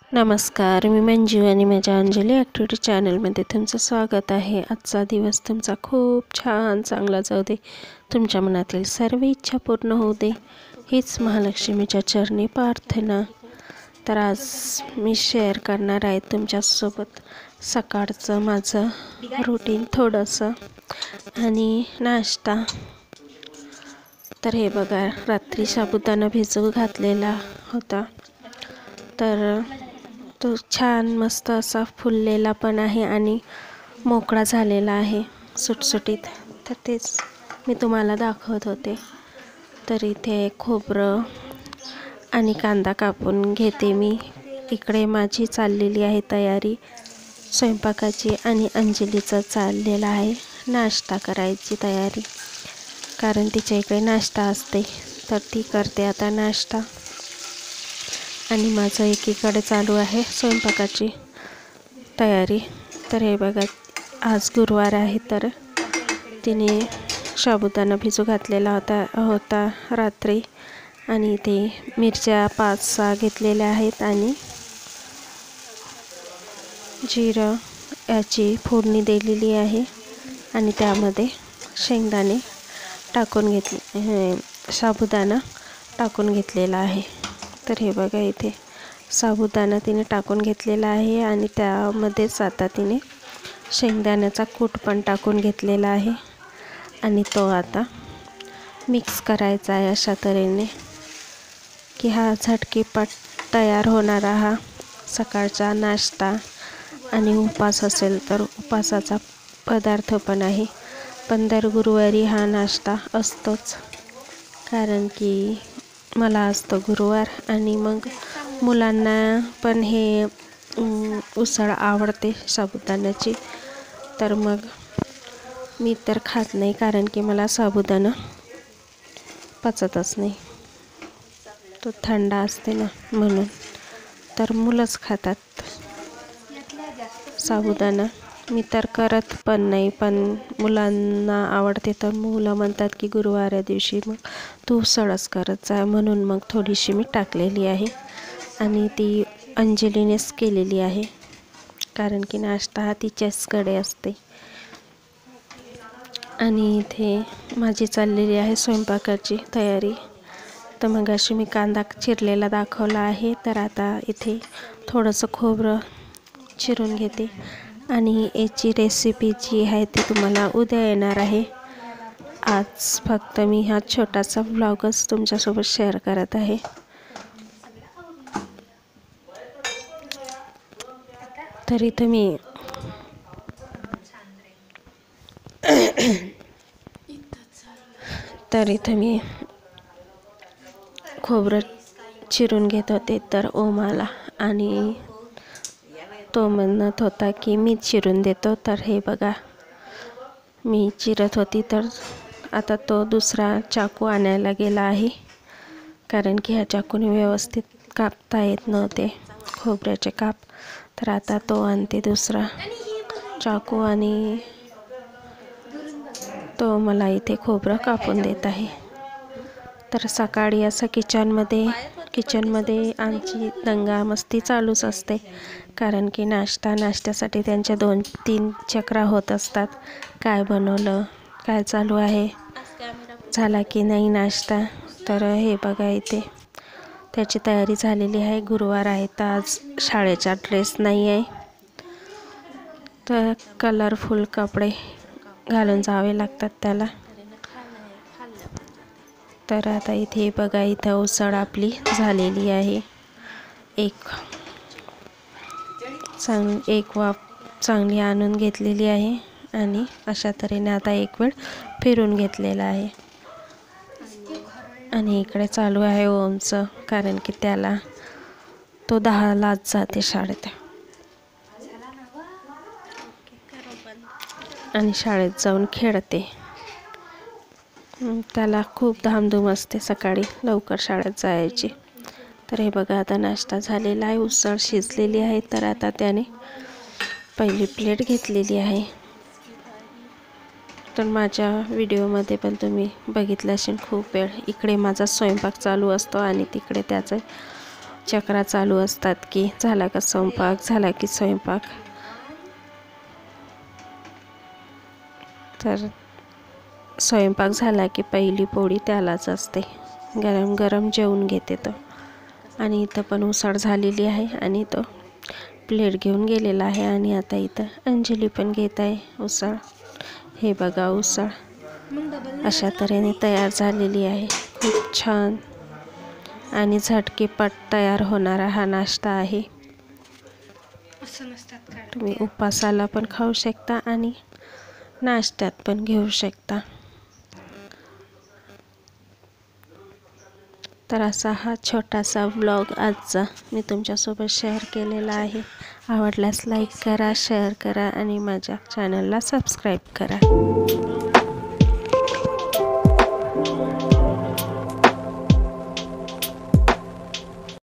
नमस्कार, मी मंजू आणि माझ्या अंजली ॲक्टिव्हिटी चॅनलमध्ये तुमचं स्वागत आहे। आजचा दिवस तुमचा खूप छान चांगला जाऊ दे, तुमच्या मनातील सर्व इच्छा पूर्ण होऊ दे, हीच महालक्ष्मीच्या चरणी प्रार्थना। तर आज मी शेअर करणार आहे तुमच्यासोबत सकाळचं माझं रुटीन थोडंसं आणि नाश्ता। तर हे बघा, रात्री साबुदाणा भिजवू घातलेला होता, तर तो छान मस्त असा फुललेला पण आहे आणि मोकळा झालेला आहे सुटसुटीत। तर तेच मी तुम्हाला दाखवत होते। तर इथे खोबरं आणि कांदा कापून घेते मी। इकडे माझी चाललेली आहे तयारी स्वयंपाकाची आणि अंजलीचं चाललेला आहे नाश्ता करायची तयारी, कारण तिच्या इकडे नाश्ता असते, तर ती करते आता नाश्ता आणि माझं एकीकडे चालू आहे स्वयंपाकाची तयारी। तर हे बघा, आज गुरुवार आहे, तर तिने साबुदाणा भिजू घातलेला होता रात्री, आणि ते मिरच्या 5-6 घेतलेल्या आहेत आणि जिरं याची फोडणी दिलेली आहे आणि त्यामध्ये शेंगदाणे टाकून घेतले, साबुदाणा टाकून घेतलेला आहे। तर हे बघा, इथे साबुदाणा तिने टाकून घेतलेला आहे आणि त्यामध्येच आता तिने शेंगदाण्याचा कूट पण टाकून घेतलेला आहे आणि तो आता मिक्स करायचा आहे अशा तऱ्हेने की हा झटकीपट तयार होणारा हा सकाळचा नाश्ता आणि उपवास असेल तर उपवासाचा पदार्थ पण आहे। पण दर गुरुवारी हा नाश्ता असतोच, कारण की मला असतो गुरुवार आणि मग मुलांना पण हे उसळ आवडते साबुदाण्याची, तर मग मी तर खात नाही, कारण की मला साबुदाणा पचतच नाही, तो थंड असते ना म्हणून। तर मुलंच खातात साबुदाणा, मी तर करत पण नाही, पण मुलांना आवडते, तर मुलं म्हणतात की गुरुवाऱ्या दिवशी मग तू उसळच करत जा, म्हणून मग थोडीशी मी टाकलेली आहे आणि ती अंजलीनेच केलेली आहे, कारण की नाश्ता हा तिच्याचकडे असते। आणि इथे माझी चाललेली आहे स्वयंपाकाची तयारी। तर मग अशी मी कांदा चिरलेला दाखवला आहे, तर आता इथे थोडंसं खोबरं चिरून घेते आणि याची रेसिपी जी आहे ती तुम्हाला उद्या येणार आहे। आज फक्त मी हा छोटासा व्लॉगच तुमच्यासोबत शेअर करत आहे। तर इथे मी खोबरं चिरून घेत होते, तर ओमाला, आणि तो म्हणत होता की मी चिरून देतो। तर हे बघा, मी चिरत होती, तर आता तो दुसरा चाकू आणायला गेला आहे, कारण की ह्या चाकूने व्यवस्थित कापता येत नव्हते खोबऱ्याचे काप, तर आता तो आणते दुसरा चाकू आणि तो मला इथे खोबरं कापून देत आहे। तर सकाळी असं किचनमध्ये आमची दंगामस्ती चालूच असते, कारण की नाश्त्यासाठी त्यांच्या 2-3 चक्रा होत असतात। काय बनवलं, काय चालू आहे, झाला की नाही नाश्ता। तर हे बघा, इथे त्याची तयारी झालेली आहे। गुरुवार आहे, तर आज शाळेचा ड्रेस नाही आहे, तर कलरफुल कपडे घालून जावे लागतात त्याला। तर आता इथे बघा, इथं उसळ आपली झालेली आहे, एक वाफ चांगली आणून घेतलेली आहे आणि अशा तऱ्हेने आता एक वेळ फिरून घेतलेला आहे। आणि इकडे चालू आहे ओमचं, कारण की त्याला तो 10लाच जाते शाळेत आणि शाळेत जाऊन खेळते। त्याला खूप धामधूम असते सकाळी लवकर शाळेत जायची। तर हे बघा, आता नाश्ता झालेला आहे, उसळ शिजलेली आहे, तर आता त्याने पहिली प्लेट घेतलेली आहे। तर माझ्या व्हिडिओमध्ये पण तुम्ही बघितलं असेल खूप वेळ, इकडे माझा स्वयंपाक चालू असतो आणि तिकडे त्याचं चक्रा चालू असतात की झाला का स्वयंपाक, झाला की स्वयंपाक. तर स्वयंपाक झाला की पहिली पोळी त्यालाच असते. गरम गरम जेवून घेते तो. आणि इथं पण उसळ झालेली आहे आणि तो प्लेट घेऊन गेलेला आहे. आणि आता इथं अंजली पण घेत आहे उसळ. हे बघा उसळ अशा तऱ्हेने तयार झालेली आहे. खूप छान आणि झटकीपट तयार होणारा हा नाश्ता आहे. तुम्ही उपासाला पण खाऊ शकता आणि नाश्त्यात पण घेऊ शकता. तर असा हा छोटासा व्लॉग आजचा मी तुमच्यासोबत शेअर केलेला आहे. आवडल्यास लाईक करा, शेअर करा आणि माझ्या चॅनलला सबस्क्राईब करा.